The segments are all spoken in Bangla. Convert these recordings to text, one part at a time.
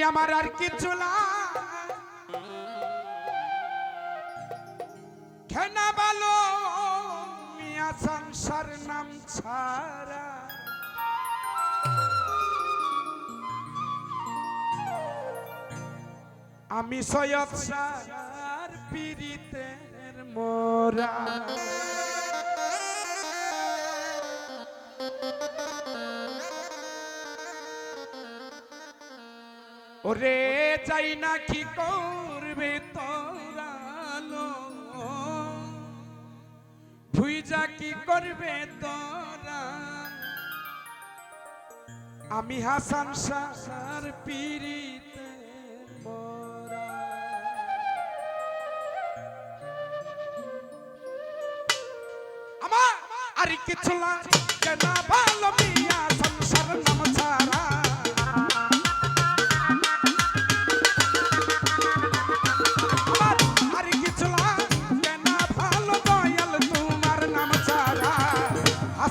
আমার আর কিছু খেনা ভালো মিয়া সংসার নাম ছাড়া আমি সৈয়দ শাহর পীড়িতের মোরা ওরে যাই না কি করবে তোরা ভুইজা কি করবে তোরা আমি হাসান শাহর পীড়িতের মোরা আমার আর কিছু লাগে না ভালো মিয়া সংসার নাম ছাড়া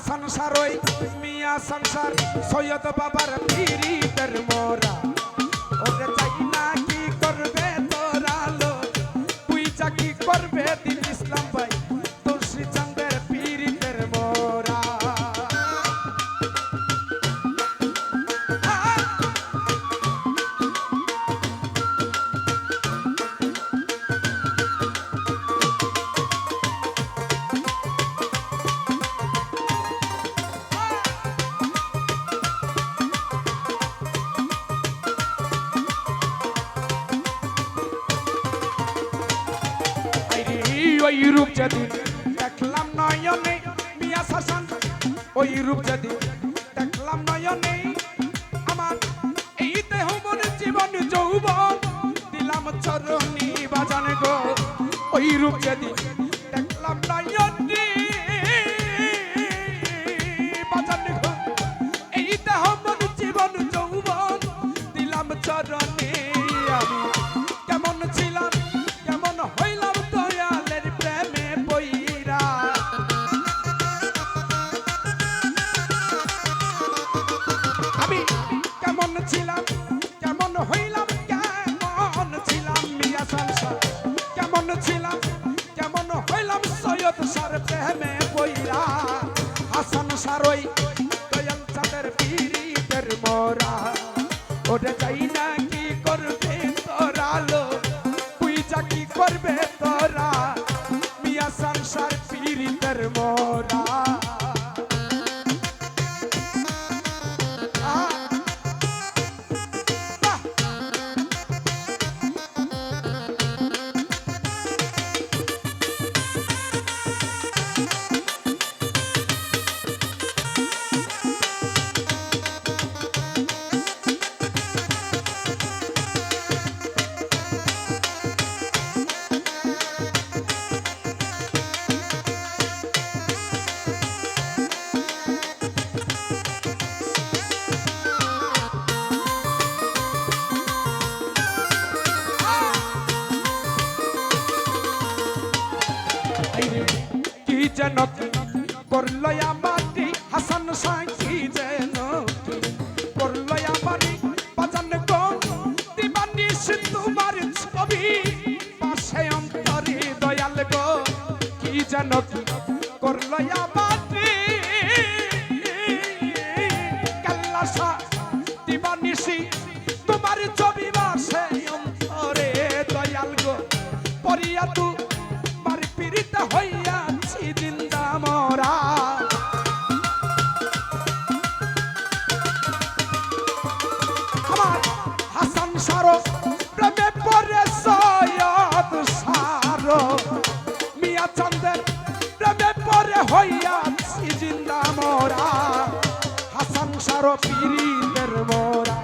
সংসারই মিয়া সংসার সৈয়দ বাবার পীড়িতের মোরা ওরে চাই না কি করবে তোরা লো তুই যা কি করবে দিন ইসলাম ভাই তুলসী চন্দ্রের পীড়িতের মোরা ওই রূপ যেদিন দেখলাম নয়নে মিয়া শাসন ওই রূপ যেদিন দেখলাম নয়নে আমার এই দেহ মন জীবন যৌবন দিলাম চরণী বাজান গো ওই রূপ যেদিন দেখলাম নয়নে বাজান গো এই দেহ মন জীবন যৌবন দিলাম চরণী আমি কেমন ছিলাম কেমন হইলাম ছিলাম কেমন হইলাম কেমন ছিলাম মিয়া সংসার কেমন ছিলাম কেমন হইলাম সৈয়দ সার প্রেমে বইরা হাসান সারই দয়াল চাঁদের পীড়িতের মোরা ওরে যাই না কি করবে তোরা লো তুই যা কি করবে তোরা মিয়া সংসার পীড়িতের মোরা কি যেন করলো আমারি হাসান সাকি যেন করলো আমারি বাজান গো দিবানিস তোমার ছবি পাশে অন্তরে দয়াল গো কি যেন করলো আমারি কাল্লাসা দিবানিসি তোমার ছবি পাশে অন্তরে দয়াল গো পরিয়া তু পীড়িত হইয়াছি জিন্দা মোরা আমার হাসান সারো প্রেমে পড়ে সৈয়দ সারো মিয়া চন্দ্রের প্রেমে পড়ে হইয়াছি জিন্দা মোরা হাসান সারো পীড়িতের মোরা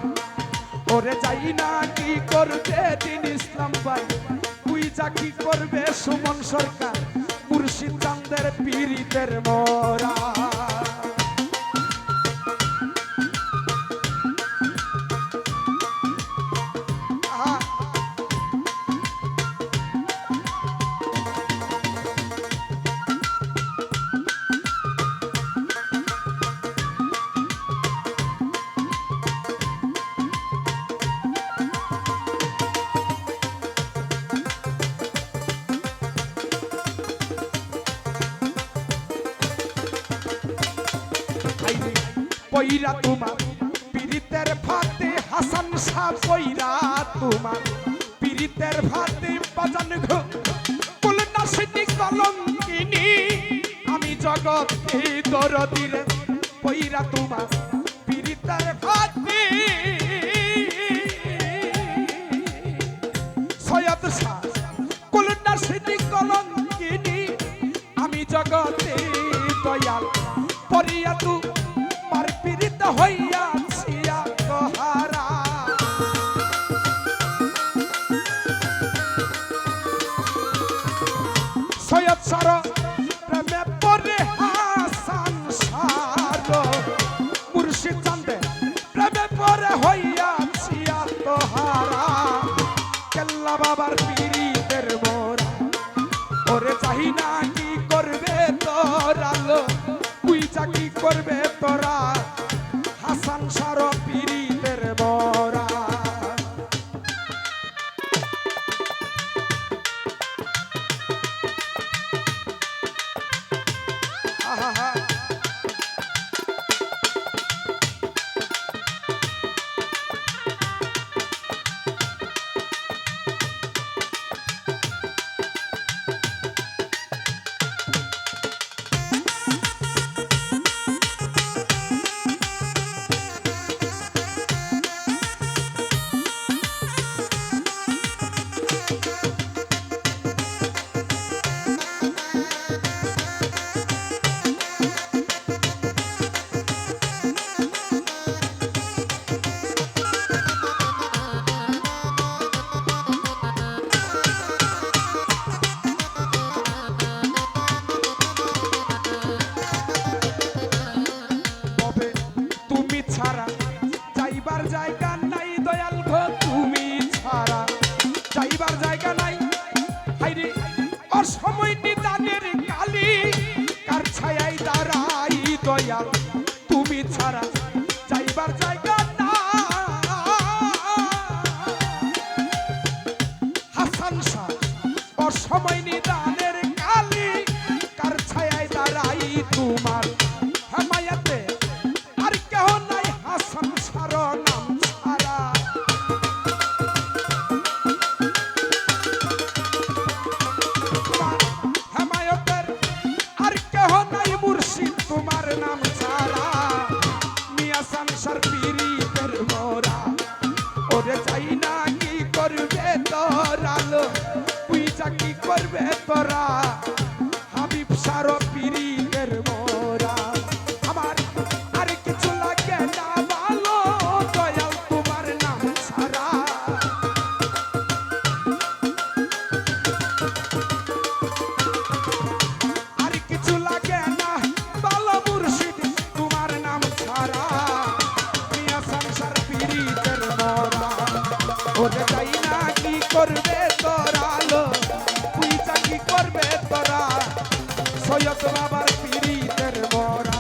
ওরে যাই না কি করবে দিন ইসলাম ভাই তুই যা কি করবে সুমন সরকার মুর্শিদ চাঁদের পীড়িতের মোরা পইরা তোমার পীড়িতের ফাতে হাসান শাহ পইরা তোমার পীড়িতের ফাতে বাজান ঘো কুলনা সিদ্ধি কলঙ্কিনী আমি জগতে দরদির পইরা তোমার পীড়িতের ফাতে সৈয়দ শাহ কুলনা সিদ্ধি কলঙ্কিনী আমি জগতে দয়াল পরিয়া তু মার পীড়িত হইয়াছি আত্মহারা সৈয়দ সার প্রেমে পরে হাসান সার মুর্শিদ চান্দে প্রেমে পরে হইয়াছি আত্মহারা কেল্লা বাবার পীড়িতের মোরা ওরে চাহি না কি করবে তোরা লো তুই চাকরি করবে তোরা হাসান সার পীড়িতের মোরা আহা ছাড়া যাইবার জায়গা নাই দয়াল গো তুমি ছাড়া যাইবার জায়গা নাই হাইরে অসময় নিদানের কালি কার ছায়ায় দাঁড়াই দয়াল তুমি ছাড়া যাইবার জায়গা না হাসান শাহ অসময় নিদানের কালি কার ছায়ায় দাঁড়াই তোমার হামায়াতে আর কেহ নাই হাসান সার নাম ছাড়া হেমায়তের আর কেহ নাই মুর্শিদ তোমার নাম ছাড়া মিয়া সংসার পীড়িতের মোরা ওরে চাই না কি করবে তোরা লো তুই যা কি করবে তোরা হাবিব সার পীড়িতের মোরা আমার আর কিছু লাগে না ভালো দয়াল তোমার নাম ছাড়া আর কিছু লাগে না ভালো মুর্শিদ তোমার নাম ছাড়া মিয়া সংসার পীড়িতের মোরা ওরে যাই না কি করবে তোরা লো তুই যা কি করবে তোরা সৈয়দ বাবার পীড়িতের মোরা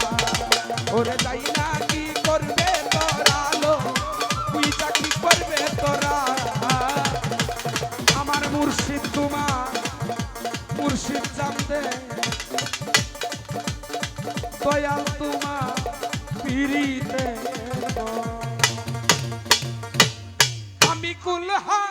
ওরে যাই না কি করবে তোরা লো তুই যা কি করবে তোরা আমার মুর্শিদ তোমার মুর্শিদ জানতে দয়াল তোমার পীড়িতের মোরা আমি কুলহা